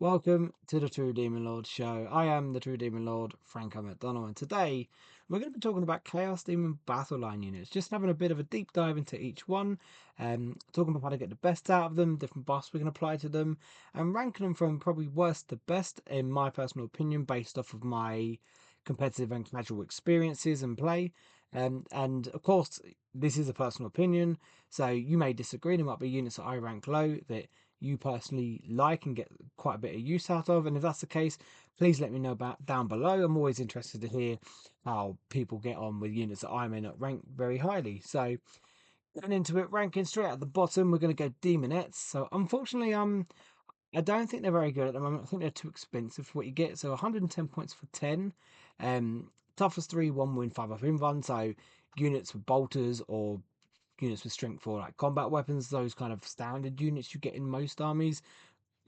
Welcome to the True Demon Lord show. I am the True Demon Lord, Franco McDonald, and today we're going to be talking about Chaos Demon Battleline units, just having a bit of a deep dive into each one, talking about how to get the best out of them, different buffs we can apply to them, and ranking them from probably worst to best, in my personal opinion, based off of my competitive and casual experiences and play. And of course, this is a personal opinion, so you may disagree. There might be units that I rank low that you personally like and get quite a bit of use out of. And if that's the case, please let me know about down below. I'm always interested to hear how people get on with units that I may not rank very highly. So getting into it, ranking straight at the bottom, we're going to go Demonets. So unfortunately, I don't think they're very good at the moment. I think they're too expensive for what you get. So 110 points for 10. Toughest 3, 1 win, 5 up in run. So units with bolters or units with strength for like combat weapons, those kind of standard units you get in most armies,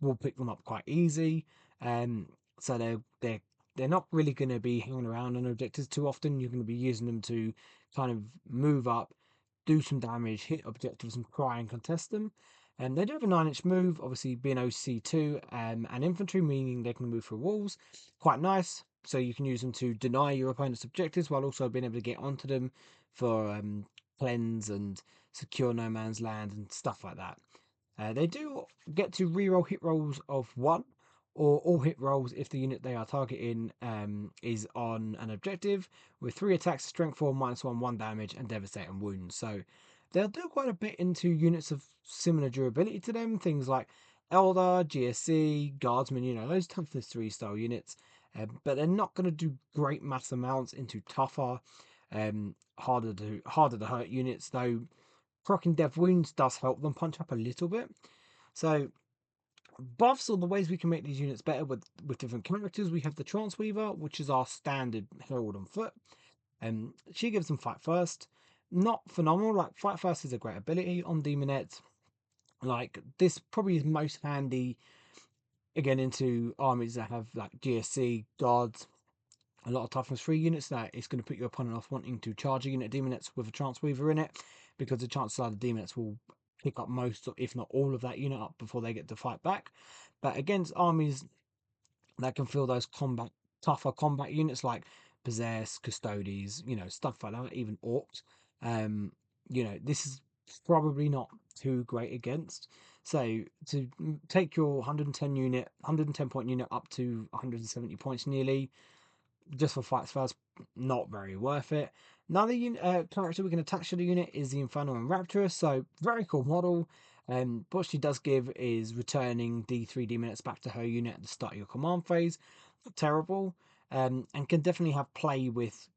will pick them up quite easy. Um, so they're not really going to be hanging around on objectives too often. You're going to be using them to kind of move up, do some damage, hit objectives, and try and contest them. And they do have a 9-inch move, obviously being OC2 and infantry, meaning they can move through walls. Quite nice. So you can use them to deny your opponent's objectives while also being able to get onto them for cleanse and secure no man's land and stuff like that. They do get to reroll hit rolls of 1 or all hit rolls if the unit they are targeting is on an objective with 3 attacks, strength 4, -1, 1 damage, and devastating wounds. So they'll do quite a bit into units of similar durability to them. Things like Eldar, GSC, Guardsmen, those toughness 3 style units. But they're not going to do great mass amounts into tougher, harder to hurt units, though proccing death wounds does help them punch up a little bit. So buffs or the ways we can make these units better with different characters. We have the Transweaver, which is our standard Herald on foot. She gives them fight first. Not phenomenal. Like fight first is a great ability on Demonet. Like this probably is most handy again into armies that have like GSC, guards, a lot of toughness 3 units. That it's going to put your opponent off wanting to charge a unit Demonets with a Transweaver in it, because the chances are the Demonets will pick up most, if not all, of that unit up before they get to fight back. But against armies that can feel those tougher combat units like Possess, Custodes, stuff like that, even Orcs, um, this is probably not too great against. So to take your 110 point unit up to 170 points nearly, just for fights first, not very worth it. Another character we can attach to the unit is the Infernal and Rapturous, so very cool model. What she does give is returning D3 D-minutes back to her unit at the start of your command phase. Not terrible, and can definitely have play with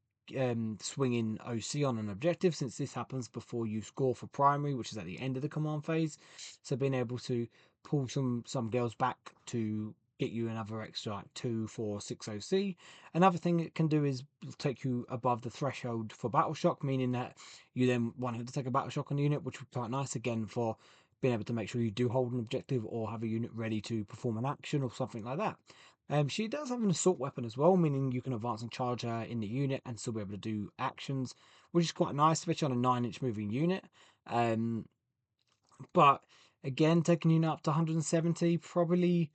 swinging OC on an objective, since this happens before you score for primary, which is at the end of the command phase. So being able to pull some girls back to get you another extra like 2, 4, 6 OC. Another thing it can do is take you above the threshold for battle shock, meaning that you then won't have to take a battle shock on the unit, which would be quite nice again for being able to make sure you do hold an objective or have a unit ready to perform an action or something like that. She does have an assault weapon as well, meaning you can advance and charge her in the unit and still be able to do actions, which is quite nice, especially on a 9-inch moving unit. But again, taking unit up to 170, probably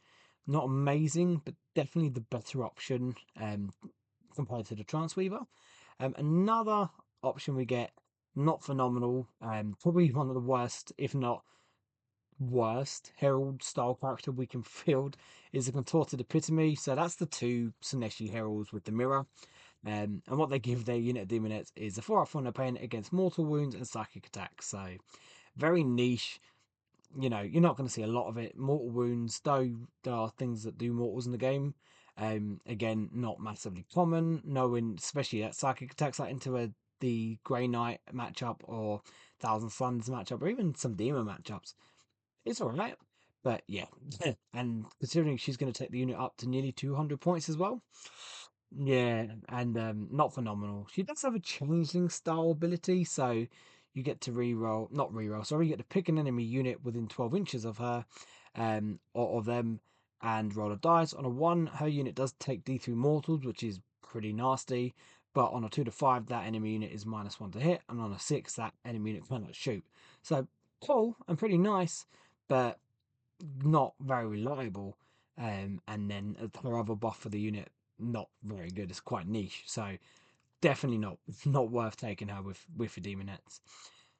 not amazing, but definitely the better option compared to the Transweaver. Another option we get, not phenomenal, probably one of the worst, if not worst, Herald style character we can field, is the Contorted Epitome. So that's the 2 Sineshi Heralds with the mirror. And what they give their unit of Demonettes is a 4 up for an opponent against mortal wounds and psychic attacks. So very niche. You're not going to see a lot of it. Mortal wounds, though, there are things that do mortals in the game. Again, not massively common. Knowing, especially that psychic attacks like into the Grey Knight matchup or Thousand Suns matchup, or even some demon matchups, it's all right. But yeah, and considering she's going to take the unit up to nearly 200 points as well, yeah, and not phenomenal. She does have a changeling style ability, so you get to reroll, not reroll, sorry, you get to pick an enemy unit within 12 inches of her, or of them, and roll a dice. On a 1, her unit does take D3 mortals, which is pretty nasty, but on a 2 to 5, that enemy unit is -1 to hit, and on a 6, that enemy unit cannot shoot. So cool and pretty nice, but not very reliable. and then her other buff for the unit not very good. It's quite niche, so definitely not worth taking her with your demonettes.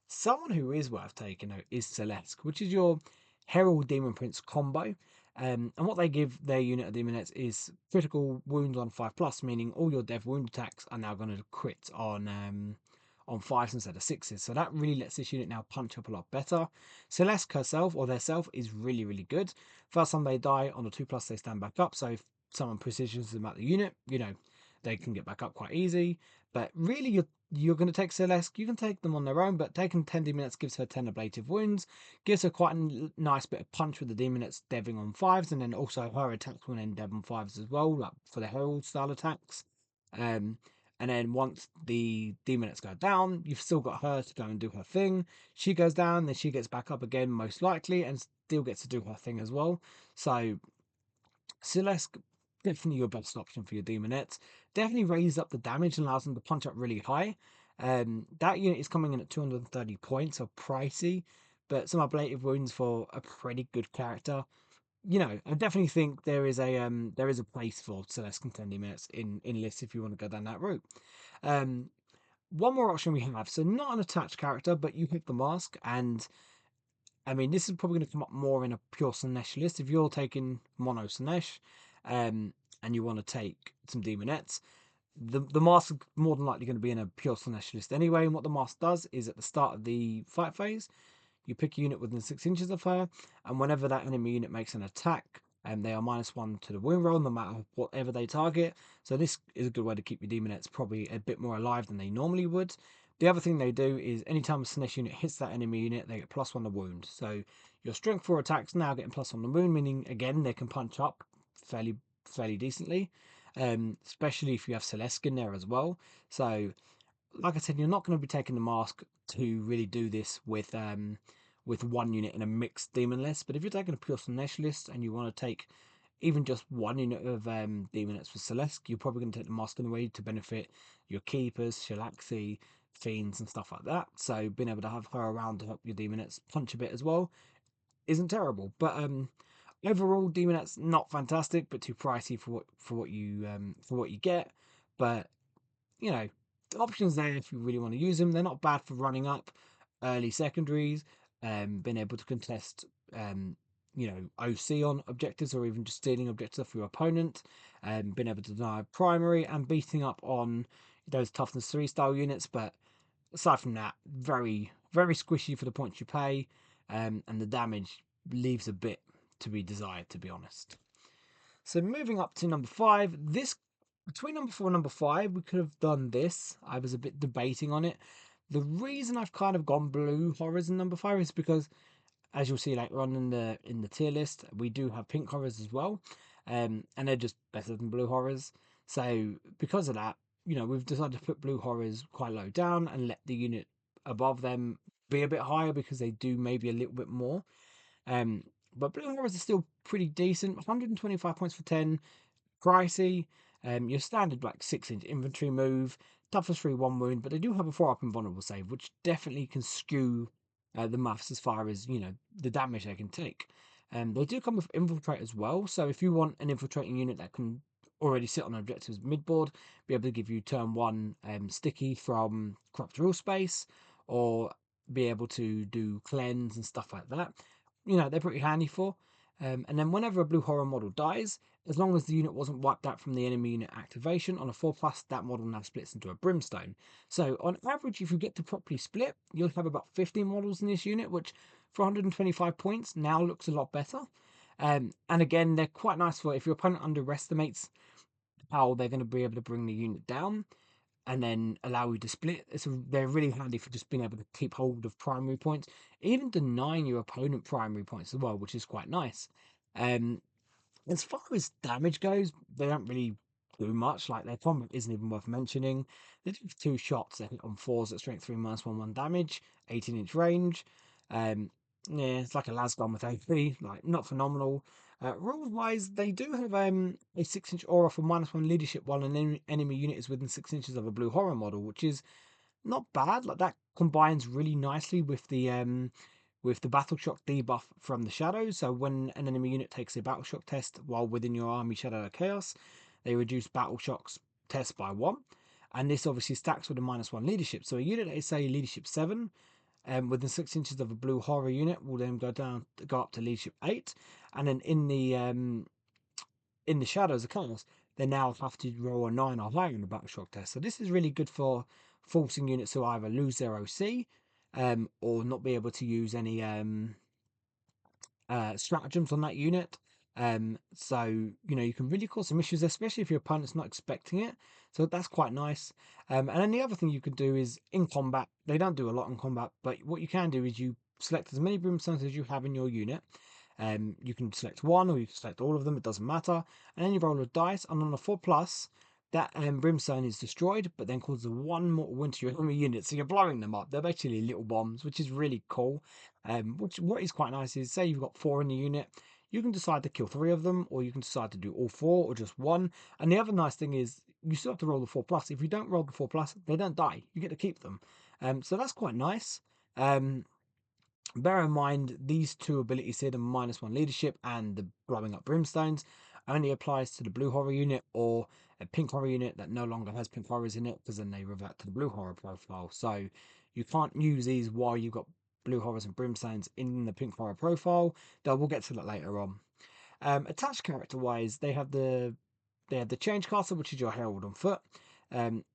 Someone who is worth taking though is Celeste, which is your Herald Demon Prince combo. And what they give their unit of demonettes is critical wounds on 5+, meaning all your dev wound attacks are now going to crit on 5s instead of 6s. So that really lets this unit now punch up a lot better. Celeste herself or their self is really, really good. First time they die on a 2+, they stand back up. So if someone precisions them at the unit, they can get back up quite easy. But really, you're going to take Celeste. You can take them on their own, but taking 10 Demonettes gives her 10 ablative wounds, gives her quite a nice bit of punch with the Demonettes deving on 5s, and then also her attacks will end dev on 5s as well, like for the Herald style attacks. Um, and then once the Demonettes go down, you've still got her to go and do her thing. She goes down, then she gets back up again, most likely, and still gets to do her thing as well. So Celeste, definitely your best option for your Demonettes. Definitely raises up the damage and allows them to punch up really high. That unit is coming in at 230 points, so pricey, but some ablative wounds for a pretty good character. I definitely think there is a place for Celeste contending minutes in lists if you want to go down that route. Um, One more option we have, so not an attached character, but you pick the mask, and I mean, this is probably going to come up more in a pure Slanesh list. If you're taking mono Slanesh, and you want to take some Demonettes, the mask is more than likely going to be in a pure Slanesh list anyway. And what the mask does is at the start of the fight phase, you pick a unit within 6 inches of her, and whenever that enemy unit makes an attack, they are -1 to the wound roll, no matter whatever they target. So this is a good way to keep your Demonettes probably a bit more alive than they normally would. The other thing they do is anytime a Slanesh unit hits that enemy unit, they get +1 to wound. So your strength 4 attacks now getting +1 to wound, meaning again they can punch up fairly decently. Especially if you have Celeste in there as well. So like I said, you're not going to be taking the mask to really do this with one unit in a mixed demon list. But if you're taking a pure Slanesh list and you want to take even just one unit of demonettes for Celeste, you're probably going to take the mask anyway to benefit your keepers, Shalaxi, fiends, and stuff like that. So being able to have her around to help your demonettes punch a bit as well isn't terrible. But overall, demonettes not fantastic, but too pricey for what you get. But the options there if you really want to use them. They're not bad for running up early secondaries, being able to contest, OC on objectives or even just stealing objectives off your opponent, being able to deny primary and beating up on those toughness 3 style units. But aside from that, very, very squishy for the points you pay, and the damage leaves a bit to be desired, to be honest. So moving up to number 5, this between number 4 and number 5, we could have done this. I was a bit debating on it. The reason I've kind of gone blue horrors in number 5 is because, as you'll see later on in the tier list, we do have pink horrors as well, and they're just better than blue horrors. So because of that, we've decided to put blue horrors quite low down and let the unit above them be a bit higher because they do maybe a little bit more. Um, but blue horrors are still pretty decent. 125 points for 10. Pricey, your standard like 6-inch infantry move, toughness 3 1 wound, but they do have a 4-up invulnerable save, which definitely can skew the maths as far as the damage they can take. They do come with infiltrate as well, so if you want an infiltrating unit that can already sit on objectives midboard, be able to give you turn 1 sticky from corrupt rule space, or be able to do cleanse and stuff like that. They're pretty handy for. And then whenever a blue horror model dies, as long as the unit wasn't wiped out from the enemy unit activation on a 4+, that model now splits into a brimstone. So on average, if you get to properly split, you'll have about 15 models in this unit, which for 125 points now looks a lot better. And again, they're quite nice for if your opponent underestimates how they're going to be able to bring the unit down and then allow you to split. They're really handy for just being able to keep hold of primary points, even denying your opponent primary points as well, which is quite nice. Um, as far as damage goes, they don't really do much. Like their combat isn't even worth mentioning. They do 2 shots. They hit on 4s at strength 3 -1 damage, 18-inch range. Yeah, it's like a lasgun with AP. Like not phenomenal. Rules wise, they do have a 6-inch aura for -1 leadership while an enemy unit is within 6 inches of a blue horror model, which is not bad. Like that combines really nicely with with the Battle Shock debuff from the Shadows. So when an enemy unit takes a Battle Shock test while within your army Shadow or Chaos, they reduce Battle Shock's test by 1. And this obviously stacks with a -1 leadership. So a unit that is, say, leadership 7, within 6 inches of a blue horror unit will then go up to leadership 8. And then in the Shadows of Chaos, they now have to roll a 9 or higher in the Battle Shock test. So this is really good for forcing units to either lose their OC, or not be able to use any stratagems on that unit. So you can really cause some issues, especially if your opponent's not expecting it. So that's quite nice. And then the other thing you can do is in combat. They don't do a lot in combat, but what you can do is you select as many brimstones as you have in your unit. You can select one or you can select all of them. It doesn't matter. And then you roll a dice, and on a 4+, that brimstone is destroyed, but then causes one more wound to your enemy unit. So you're blowing them up. They're basically little bombs, which is really cool. Which what is quite nice is, say you've got 4 in the unit, you can decide to kill 3 of them, or you can decide to do all 4 or just one. And the other nice thing is you still have to roll the 4+. If you don't roll the 4+, they don't die. You get to keep them. So that's quite nice. Um, Bear in mind, these two abilities here, the -1 leadership and the blowing up brimstones, only applies to the blue horror unit or a pink horror unit that no longer has pink horrors in it, because then they revert to the blue horror profile. So you can't use these while you've got blue horrors and brimstones in the pink horror profile, though we'll get to that later on. Attached character wise, they have the change caster, which is your herald on foot. Um,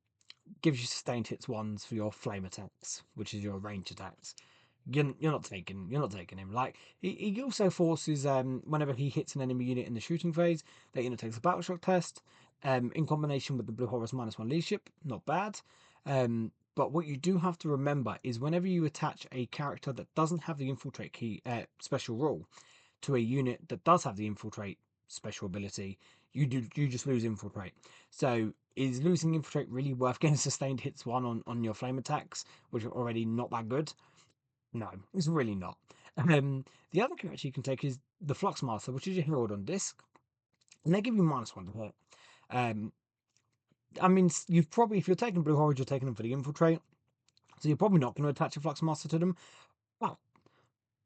Gives you sustained hits ones for your flame attacks, which is your range attacks. You're not taking him. Like he also forces, whenever he hits an enemy unit in the shooting phase, that unit takes a battle shock test. In combination with the blue horrors -1 leadership, not bad. But what you do have to remember is whenever you attach a character that doesn't have the infiltrate key special rule to a unit that does have the infiltrate special ability, you just lose infiltrate. So is losing infiltrate really worth getting sustained hits one on your flame attacks, which are already not that good? No, it's really not. The other character you can take is the Flux Master, which is your herald on disc, and they give you -1 to hit. Um, I mean, you've probably, if you're taking Blue Horrors, you're taking them for the infiltrate, so you're probably not going to attach a Flux Master to them. But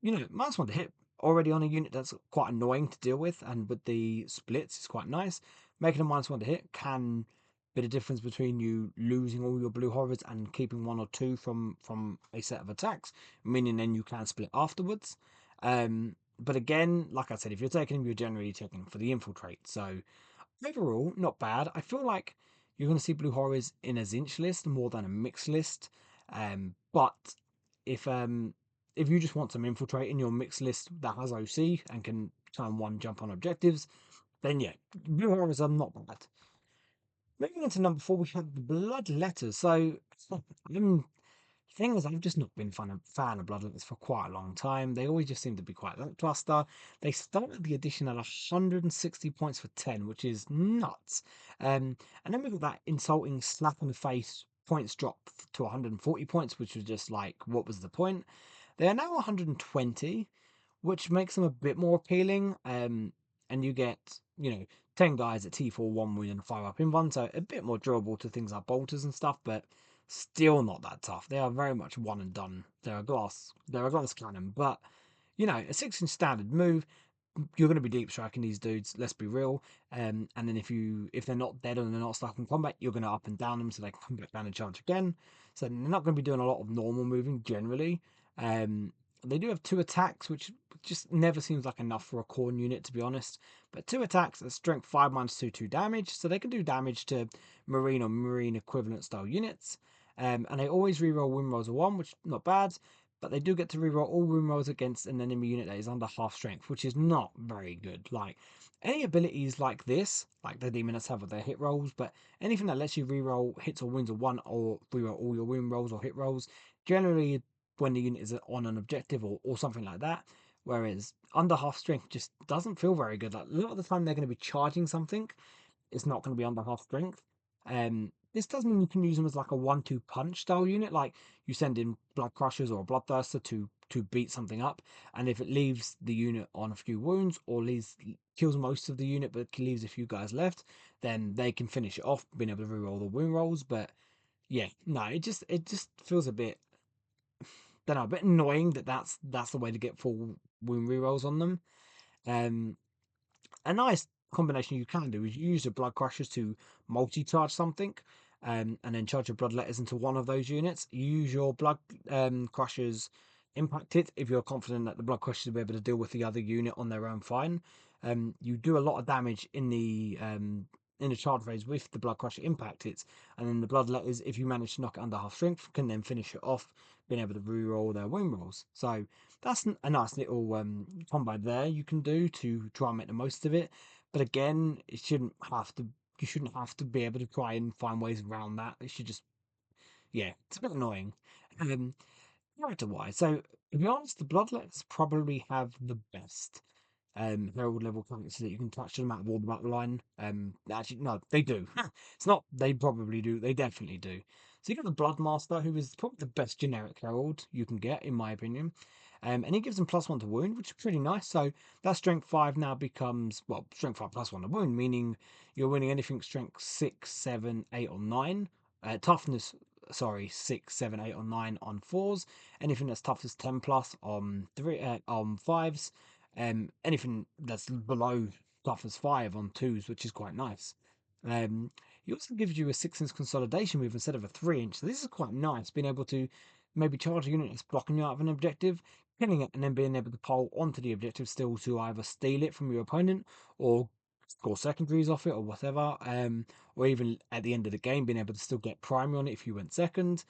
-1 to hit already on a unit that's quite annoying to deal with, and with the splits, it's quite nice. Making a -1 to hit can be the difference between you losing all your blue horrors and keeping one or two from a set of attacks, meaning then you can split afterwards. But again, like I said, if you're taking them, you're generally taking them for the infiltrate. So overall, not bad. I feel like you're going to see blue horrors in a Zinch list more than a mixed list. But if you just want some infiltrate in your mixed list that has OC and can turn one jump on objectives, then yeah, blue horrors are not bad. Moving into number 4, we have the blood letters. So thing is, I've just not been fan of Bloodletters for quite a long time. They always just seem to be quite lackluster. They started the edition at 160 points for 10, which is nuts. And then we've got that insulting slap in the face points drop to 140 points, which was just like, what was the point? They are now 120, which makes them a bit more appealing. And you get, 10 guys at T4, 1 win and 5 up in one, so a bit more durable to things like bolters and stuff, but still not that tough. They are very much one and done. They're a glass cannon, but a 6-inch standard move, you're going to be deep striking these dudes. Let's be real. And then if they're not dead and they're not stuck in combat, you're going to up and down them so they can come back down and charge again. So they're not going to be doing a lot of normal moving generally. Um, they do have 2 attacks, which just never seems like enough for a corn unit, to be honest. But 2 attacks at strength 5 -2 damage, so they can do damage to marine or marine equivalent style units. And they always reroll win rolls of 1, which not bad, but they do get to reroll all win rolls against an enemy unit that is under half strength, which is not very good. Like any abilities like this, like the Demonet have with their hit rolls, but anything that lets you reroll hits or wins of 1 or reroll all your win rolls or hit rolls, generally when the unit is on an objective or something like that. Whereas under half strength just doesn't feel very good. Like a lot of the time they're going to be charging something, it's not going to be under half strength. This does mean you can use them as like a 1-2 punch style unit, like you send in blood crushers or a bloodthirster to beat something up, and if it leaves the unit on a few wounds or kills most of the unit but leaves a few guys left, then they can finish it off, being able to reroll the wound rolls. But yeah, no, it just feels a bit don't know, a bit annoying that that's the way to get full wound rerolls on them. Um, a nice combination you can do is you use your blood crushers to multi-charge something, and then charge your bloodletters into one of those units. You use your blood crushers impact it if you're confident that the blood crushers will be able to deal with the other unit on their own fine. You do a lot of damage in the charge phase with the blood crusher impact it, and then the bloodletters, if you manage to knock it under half strength, can then finish it off, being able to reroll their wound rolls. So that's a nice little combo there you can do to try and make the most of it. But again, it shouldn't have to. You shouldn't have to be able to try and find ways around that. It should just, yeah, it's a bit annoying. Um, Character wise, so to be honest, the Bloodlets probably have the best Herald level characters that you can touch them out of all the Battleline. Actually, no, they do. It's not they probably do, they definitely do. So you got the Bloodmaster, who is probably the best generic Herald you can get, in my opinion. And he gives them +1 to wound, which is pretty nice. So that strength 5 now becomes, well, strength 5 +1 to wound, meaning you're winning anything strength 6, 7, 8, or 9. Toughness, sorry, 6, 7, 8, or 9 on 4s. Anything that's toughness 10 plus on 5s. Anything that's below toughness 5 on 2s, which is quite nice. Um, he also gives you a 6-inch consolidation move instead of a 3-inch. So this is quite nice, being able to maybe charge a unit that's blocking you out of an objective, killing it, and then being able to pole onto the objective still to either steal it from your opponent or score secondaries off it or whatever. Or even at the end of the game, being able to still get primary on it if you went second.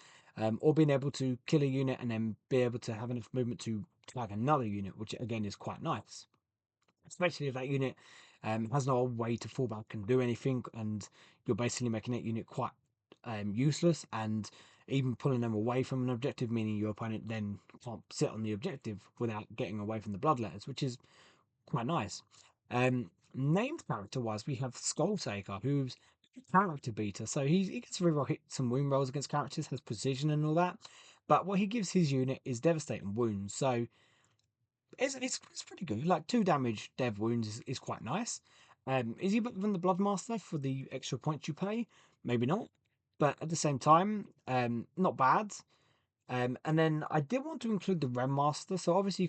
Or being able to kill a unit and then be able to have enough movement to tag another unit, which again is quite nice. Especially if that unit has no way to fall back and do anything, and you're basically making that unit quite useless, and even pulling them away from an objective, meaning your opponent then can't sit on the objective without getting away from the bloodletters, which is quite nice. Named character wise, we have Skulltaker, who's a character beater, so he gets to reroll hit some wound rolls against characters, has precision and all that. But what he gives his unit is devastating wounds, so it's pretty good. Like 2 damage dev wounds is quite nice. Is he better than the Bloodmaster for the extra points you pay? Maybe not. But at the same time, not bad. And then I did want to include the Master. So obviously you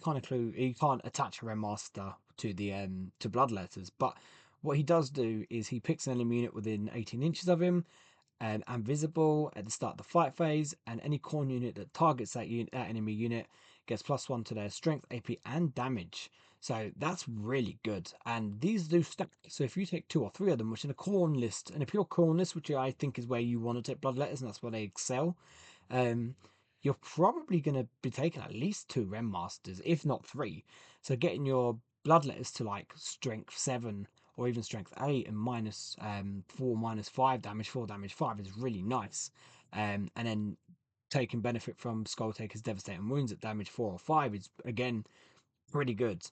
can't attach a Master to the to Bloodletters, but what he does do is he picks an enemy unit within 18 inches of him, and visible at the start of the fight phase, and any corn unit that targets that enemy unit gets +1 to their strength, AP, and damage. So that's really good. And these do stack. So if you take 2 or 3 of them, which in a corn list, and a pure corn list, which I think is where you want to take bloodletters, and that's where they excel, um, you're probably going to be taking at least 2 Rem Masters, if not 3. So getting your bloodletters to like strength 7 or even strength 8 and -4, -5 damage, 4 damage 5 is really nice. And then taking benefit from Skull Taker's devastating wounds at damage 4 or 5 is again pretty good.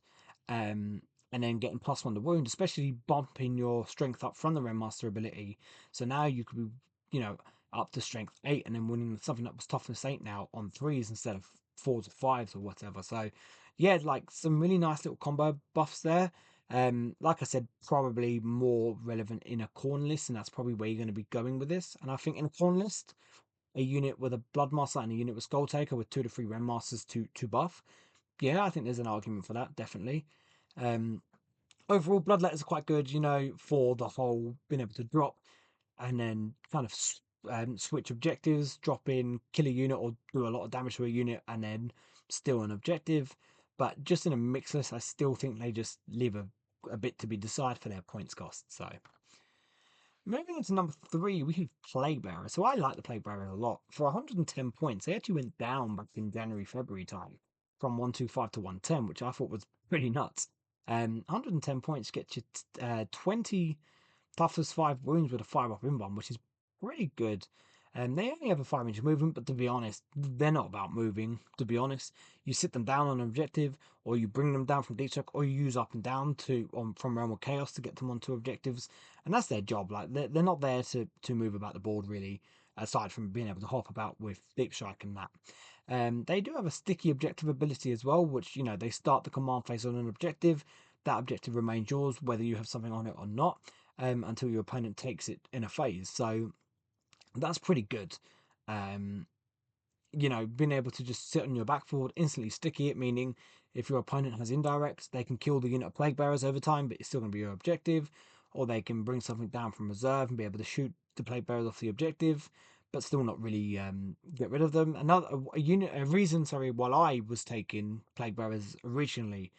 Um, and then getting +1 to wound, especially bumping your strength up from the Master ability. So now you could be, up to strength 8 and then winning something that was toughness 8 now on 3s instead of 4s or 5s or whatever. So yeah, like some really nice little combo buffs there. Like I said, probably more relevant in a corn list, and that's probably where you're going to be going with this. And I think in a corn list, a unit with a Bloodmaster and a unit with Skull Taker with 2 to 3 Ren Masters to buff. Yeah, I think there's an argument for that, definitely. Um, Overall, Bloodletters are quite good, for the whole being able to drop and then kind of switch objectives, drop in, kill a unit, or do a lot of damage to a unit, and then still an objective. But just in a mix list, I still think they just leave a bit to be decided for their points cost. So moving on to number 3, we have Plague Bearer. So I like the Plague Bearer a lot. For 110 points, they actually went down back in January, February time from 125 to 110, which I thought was pretty nuts. 110 points gets you 20 toughness 5 wounds with a 5 in one, which is pretty good. And they only have a 5-inch movement, but to be honest, they're not about moving. To be honest, you sit them down on an objective, or you bring them down from deep strike, or you use up and down from Realm of Chaos to get them onto objectives, and that's their job. Like they're not there to move about the board really, aside from being able to hop about with deep strike and that. They do have a sticky objective ability as well, which they start the command phase on an objective. That objective remains yours whether you have something on it or not, until your opponent takes it in a phase. So that's pretty good. Um, being able to just sit on your back forward, instantly sticky it, meaning if your opponent has indirects, they can kill the unit of plague bearers over time, but it's still going to be your objective. Or they can bring something down from reserve and be able to shoot the plague bearers off the objective, but still not really get rid of them. A reason, sorry, while I was taking plague bearers originally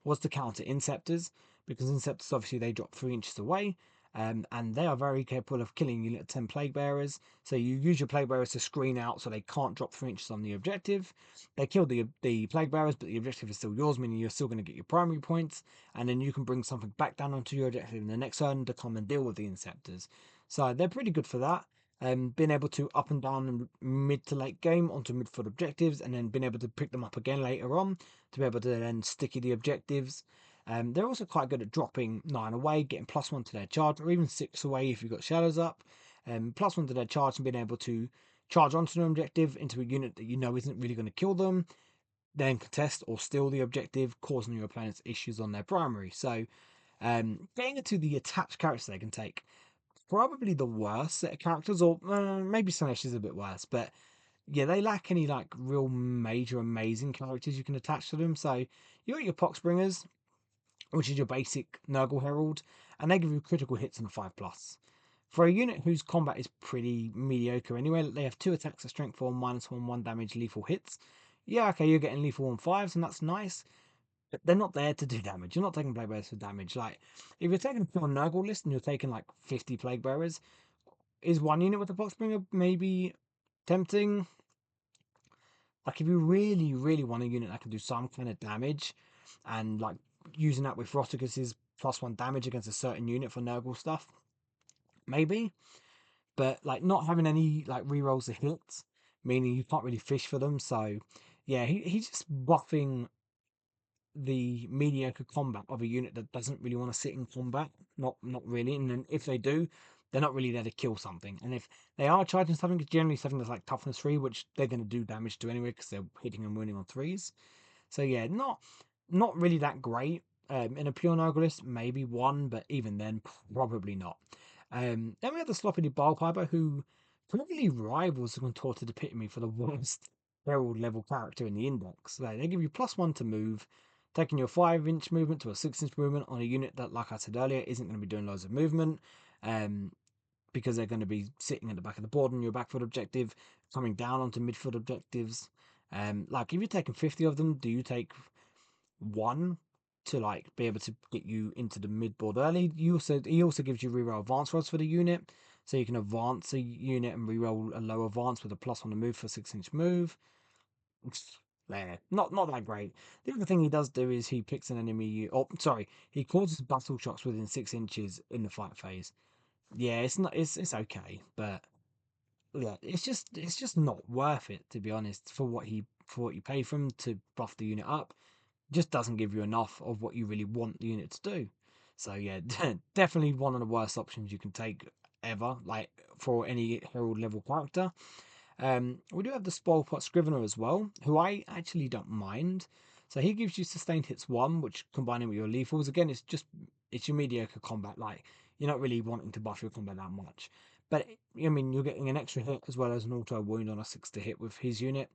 was to counter inceptors, because inceptors obviously they drop 3 inches away. And they are very capable of killing unit 10 plague bearers. So you use your plague bearers to screen out so they can't drop 3 inches on the objective. They kill the plague bearers, but the objective is still yours, meaning you're still going to get your primary points. And then you can bring something back down onto your objective in the next turn to come and deal with the inceptors. So they're pretty good for that. Being able to up and down in mid to late game onto midfield objectives, and then being able to pick them up again later on to be able to then sticky the objectives. They're also quite good at dropping 9 away, getting +1 to their charge, or even 6 away if you've got shadows up. +1 to their charge and being able to charge onto an objective into a unit that you know isn't really going to kill them, then contest or steal the objective, causing your opponents issues on their primary. So, getting into the attached characters they can take, probably the worst set of characters, or maybe Slanesh is a bit worse, but yeah, they lack any like real major amazing characters you can attach to them. So, you got your Poxbringers, which is your basic Nurgle Herald, and they give you critical hits and a 5+. For a unit whose combat is pretty mediocre anyway, they have 2 attacks at strength 4, -1, 1 damage, lethal hits. Yeah, okay, you're getting lethal on 5s, and that's nice, but they're not there to do damage. You're not taking Plague Bearers for damage. Like, if you're taking a pure Nurgle list and you're taking like 50 Plague Bearers, is one unit with a Boxbringer maybe tempting? Like, if you really, really want a unit that can do some kind of damage, and like using that with Roticus's +1 damage against a certain unit for Nurgle stuff, maybe. But like not having any like rerolls of hits, meaning you can't really fish for them. So yeah, he's just buffing the mediocre combat of a unit that doesn't really want to sit in combat. Not really. And then if they do, they're not really there to kill something. And if they are charging something, it's generally something that's like toughness 3, which they're going to do damage to anyway because they're hitting and winning on 3s. So yeah, not really that great. In a pure Nihilist, maybe one, but even then, probably not. Then we have the Sloppity Piper, who probably rivals the Contorted Epitome for the worst Herald level character in the index. They give you +1 to move, taking your 5-inch movement to a 6-inch movement on a unit that, like I said earlier, isn't going to be doing loads of movement. Because they're going to be sitting at the back of the board on your backfield objective, coming down onto midfield objectives. Like if you're taking 50 of them, do you take one to like be able to get you into the mid board early? He also gives you reroll advance rolls for the unit, so you can advance a unit and reroll a low advance with a +1 to move for a 6-inch move. There, not that great. The other thing he does do is he picks an enemy. Oh, sorry, he causes battle shocks within 6 inches in the fight phase. Yeah, it's not. It's okay, but yeah, it's just not worth it, to be honest, for what you pay for him to buff the unit up. Just doesn't give you enough of what you really want the unit to do. So yeah, definitely one of the worst options you can take ever, like for any Herald level character. We do have the Spoilpot Scrivener as well, who I actually don't mind. So he gives you sustained hits 1, which combining with your lethals, again, it's your mediocre combat. Like you're not really wanting to buff your combat that much. But I mean, you're getting an extra hit as well as an auto wound on a 6 to hit with his unit.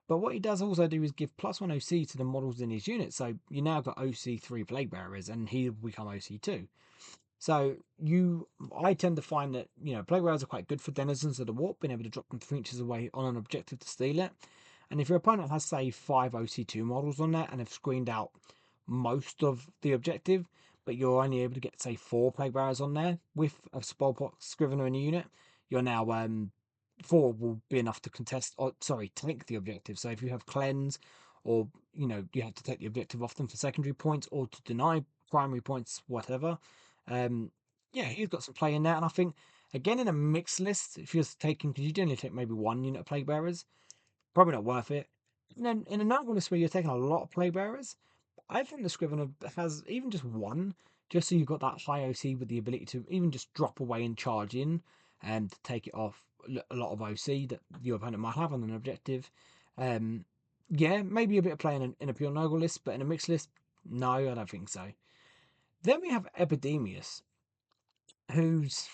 But what he does also do is give +1 OC to the models in his unit. So you now got OC3 Plague Bearers, and he'll become OC2. So I tend to find that plague bearers are quite good for denizens of the warp, being able to drop them 3 inches away on an objective to steal it. And if your opponent has say 5 OC2 models on there and have screened out most of the objective, but you're only able to get say 4 plague bearers on there with a Spellpot Scrivener in a unit, you're now 4 will be enough to contest, or sorry, take the objective. So if you have cleanse, or you have to take the objective off them for secondary points, or to deny primary points, whatever. Um, yeah, he's got some play in there, and I think again in a mixed list, if you're taking, because you generally take maybe one unit of plague bearers, probably not worth it. And then in another list where you're taking a lot of plague bearers, I think the Scrivener has even just one, just so you've got that high OC with the ability to even just drop away and charge in, and to take it off a lot of OC that your opponent might have on an objective. Um, yeah, maybe a bit of play in a pure Nurgle list, but in a mixed list, no, I don't think so. Then we have Epidemius, who's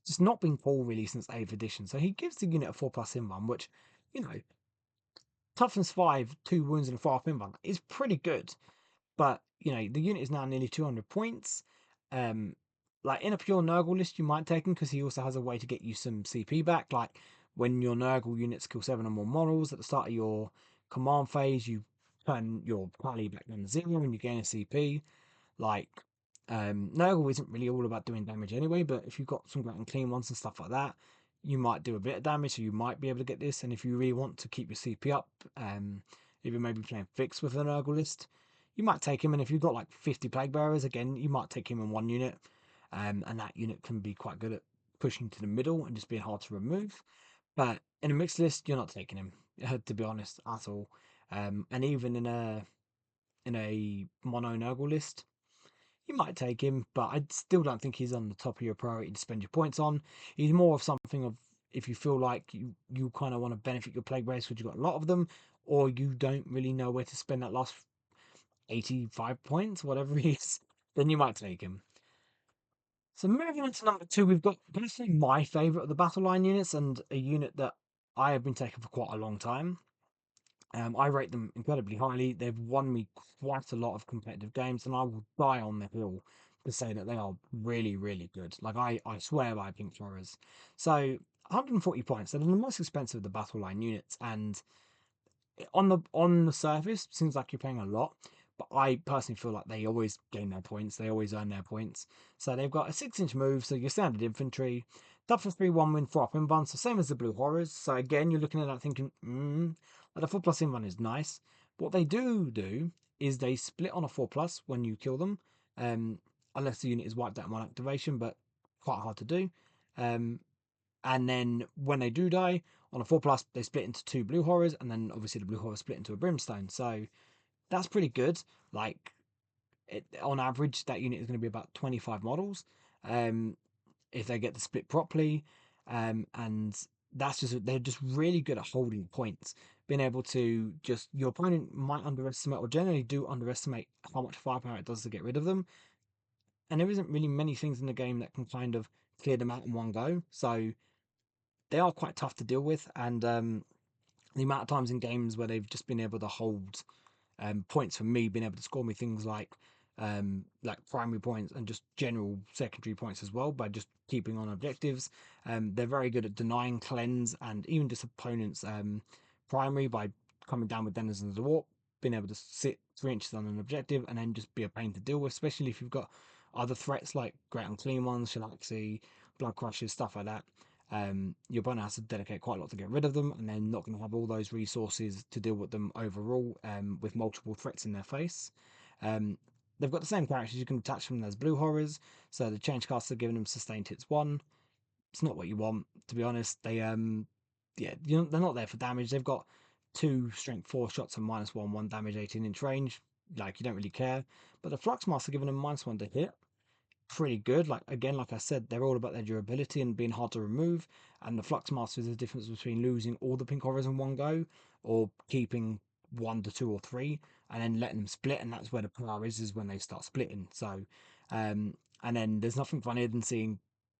just not been cool really since 8th edition. So he gives the unit a 4+ in one, which, you know, toughness 5, 2 wounds, and a 4 pin button is pretty good. But the unit is now nearly 200 points. Um, like in a pure Nurgle list, you might take him because he also has a way to get you some CP back. Like when your Nurgle units kill 7 or more models at the start of your command phase, you turn your pally back down to 0 and you gain a CP. Like Nurgle isn't really all about doing damage anyway, but if you've got some great and clean ones and stuff like that, you might do a bit of damage, so you might be able to get this. And if you really want to keep your CP up, if you're maybe playing fixed with a Nurgle list, you might take him. And if you've got like 50 Plague Bearers, again, you might take him in one unit, and that unit can be quite good at pushing to the middle and just being hard to remove. But in a mixed list, you're not taking him, to be honest, at all. And even in a mono Nurgle list, you might take him, but I still don't think he's on the top of your priority to spend your points on. He's more of something of if you feel like you kind of want to benefit your plague race because you've got a lot of them, or you don't really know where to spend that last 85 points, whatever it is, then you might take him. So moving on to number 2, we've got personally my favourite of the battle line units and a unit that I have been taking for quite a long time. I rate them incredibly highly. They've won me quite a lot of competitive games, and I will die on the hill to say that they are really, really good. Like I swear by Pink Flores. So 140 points. They're the most expensive of the battle line units, and on the surface, seems like you're paying a lot, but I personally feel like they always gain their points. They always earn their points. So they've got a 6-inch move, so your standard infantry, toughness 3, 1 win, 4 up in bun, so same as the Blue Horrors. So again, you're looking at that thinking, like the 4 plus in one is nice. What they do is they split on a 4 plus when you kill them, um, unless the unit is wiped out in one activation, but quite hard to do. Um, and then when they do die on a 4 plus, they split into 2 blue horrors, and then obviously the blue horrors split into a brimstone. So that's pretty good. Like on average, that unit is going to be about 25 models um, if they get the split properly. And they're just really good at holding points, being able to just your opponent might underestimate or generally do underestimate how much firepower it does to get rid of them. And there isn't really many things in the game that can kind of clear them out in one go. So they are quite tough to deal with, and the amount of times in games where they've just been able to hold points for me, being able to score me things like primary points and just general secondary points as well by just keeping on objectives. They're very good at denying cleanse and even just opponents primary by coming down with denizens of the warp, being able to sit 3 inches on an objective and then just be a pain to deal with, especially if you've got other threats like Great Unclean Ones, Shalaxi, Blood Crushers, stuff like that. Your opponent has to dedicate quite a lot to get rid of them, and they're not going to have all those resources to deal with them overall, with multiple threats in their face. Um, they've got the same characters you can attach them as blue horrors, so the change casts are giving them sustained hits 1. It's not what you want, to be honest. Yeah, they're not there for damage. They've got 2 strength 4 shots and -1, 1 damage, 18-inch range. Like you don't really care, but the flux master giving them -1 to hit, pretty good. Like again, like I said, they're all about their durability and being hard to remove. And the Flux Master is the difference between losing all the pink horrors in one go or keeping 1 to 2 or 3 and then letting them split. And that's where the power is when they start splitting. So, and then there's nothing funnier than seeing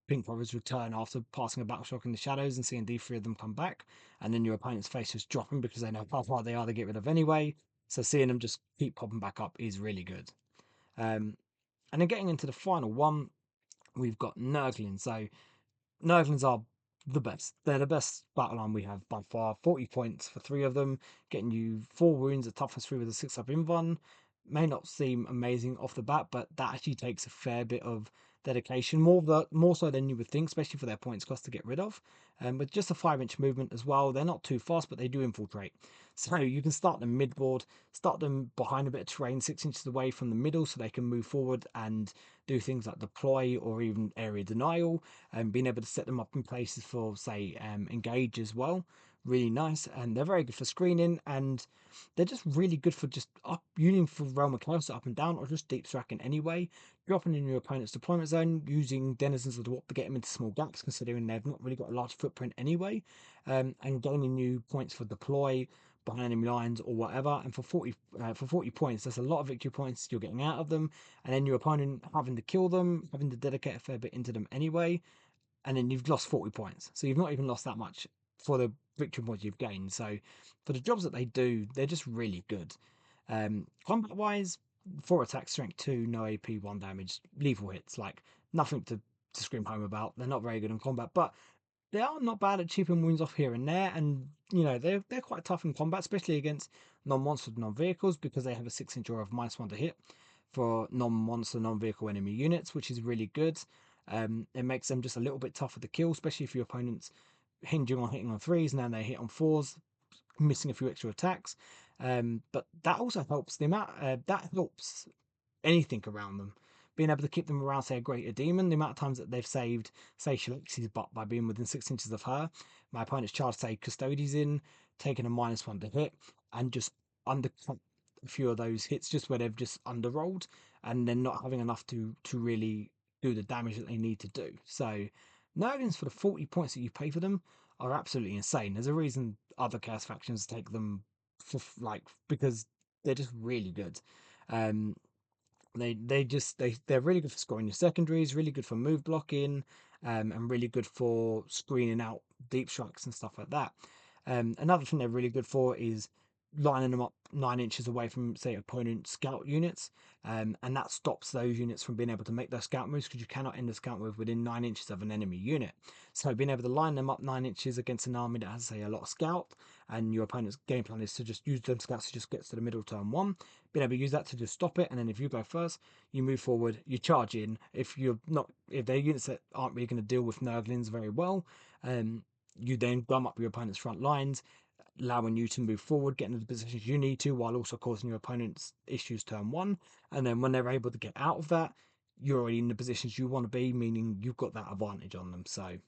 pink horrors return after passing a battle shock in the shadows and seeing D3 of them come back. And then your opponent's face is dropping because they know how far they are to get rid of anyway. So seeing them just keep popping back up is really good. Um, and then getting into the final one, we've got Nurglings. So Nurglings are the best. They're the best battle line we have by far. 40 points for 3 of them, getting you 4 wounds, a toughness 3 with a 6 up invuln. May not seem amazing off the bat, but that actually takes a fair bit of dedication, more so than you would think, especially for their points cost to get rid of. With just a 5-inch movement as well, they're not too fast, but they do infiltrate. So you can start them mid-board, start them behind a bit of terrain, 6 inches away from the middle, so they can move forward and do things like deploy or even area denial, and being able to set them up in places for, say, engage as well. Really nice, and they're very good for screening, and they're just really good for just up using for Realm of Chaos up and down, or just deep striking anyway. Dropping in your opponent's deployment zone, using denizens of the warp to get them into small gaps, considering they've not really got a large footprint anyway, and gaining new points for deploy behind enemy lines or whatever. And for 40 points, that's a lot of victory points you're getting out of them, and then your opponent having to kill them, having to dedicate a fair bit into them anyway, and then you've lost 40 points. So you've not even lost that much for the victory points you've gained. So for the jobs that they do, they're just really good. Combat wise, 4 attack, strength 2, no AP, 1 damage, lethal hits, like nothing to scream home about. They're not very good in combat, but they are not bad at chipping wounds off here and there, and they're quite tough in combat, especially against non-monster, non-vehicles, because they have a 6-inch aura of -1 to hit for non-monster, non-vehicle enemy units, which is really good. It makes them just a little bit tougher to kill, especially if your opponent's hinging on hitting on 3s, and then they hit on 4s, missing a few extra attacks. But that also helps the amount that helps anything around them. Being able to keep them around, say, a greater demon, the amount of times that they've saved, say, Shalexi's butt by being within 6 inches of her. My opponent's charged, say, Custodies in, taking a -1 to hit, and just undercut a few of those hits just where they've just underrolled, and then not having enough to really do the damage that they need to do. So, Nergans for the 40 points that you pay for them are absolutely insane. There's a reason other Chaos factions take them for like because they're just really good. Um, they're really good for scoring your secondaries, really good for move blocking, and really good for screening out deep strikes and stuff like that. Another thing they're really good for is lining them up 9 inches away from, say, opponent scout units, and that stops those units from being able to make their scout moves because you cannot end a scout move within 9 inches of an enemy unit. So being able to line them up 9 inches against an army that has, say, a lot of scout, and your opponent's game plan is to just use them scouts to just get to the middle turn one, being able to use that to just stop it, and then if you go first, you move forward, you charge in. If they're units that aren't really going to deal with Nurglings very well, you then gum up your opponent's front lines, allowing you to move forward, get into the positions you need to, while also causing your opponent's issues turn one. And then when they're able to get out of that, you're already in the positions you want to be, meaning you've got that advantage on them. So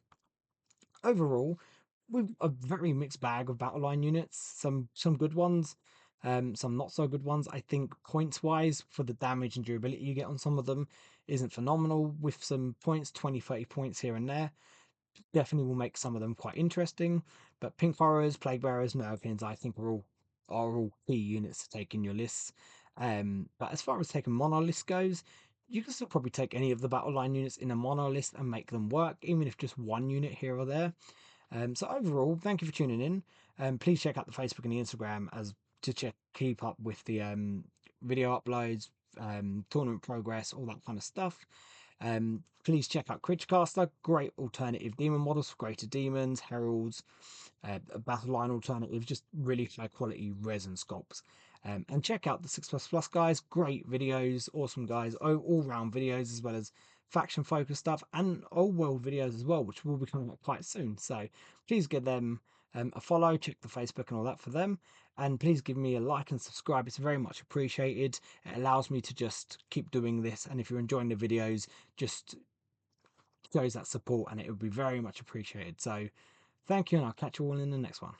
overall, with a very mixed bag of battle line units, some good ones, some not so good ones. I think points wise, for the damage and durability you get on some of them, isn't phenomenal. With some points, 20, 30 points here and there, definitely will make some of them quite interesting. But Pink Horrors, Plague Bearers, Nervins, I think are all key units to take in your lists. But as far as taking mono list goes, you can still probably take any of the battle line units in a mono list and make them work, even if just one unit here or there. So overall, thank you for tuning in. Please check out the Facebook and the Instagram as to keep up with the video uploads, tournament progress, all that kind of stuff. Please check out Critchcaster, great alternative demon models for greater demons, heralds, a battle line alternative, just really high quality resin sculpts. And check out the 6++ guys, great videos, awesome guys, all round videos, as well as faction focused stuff and old world videos as well, which will be coming up quite soon. So please give them a follow, check the Facebook and all that for them. And please give me a like and subscribe. It's very much appreciated. It allows me to just keep doing this. And if you're enjoying the videos, just shows that support and it would be very much appreciated. So thank you, and I'll catch you all in the next one.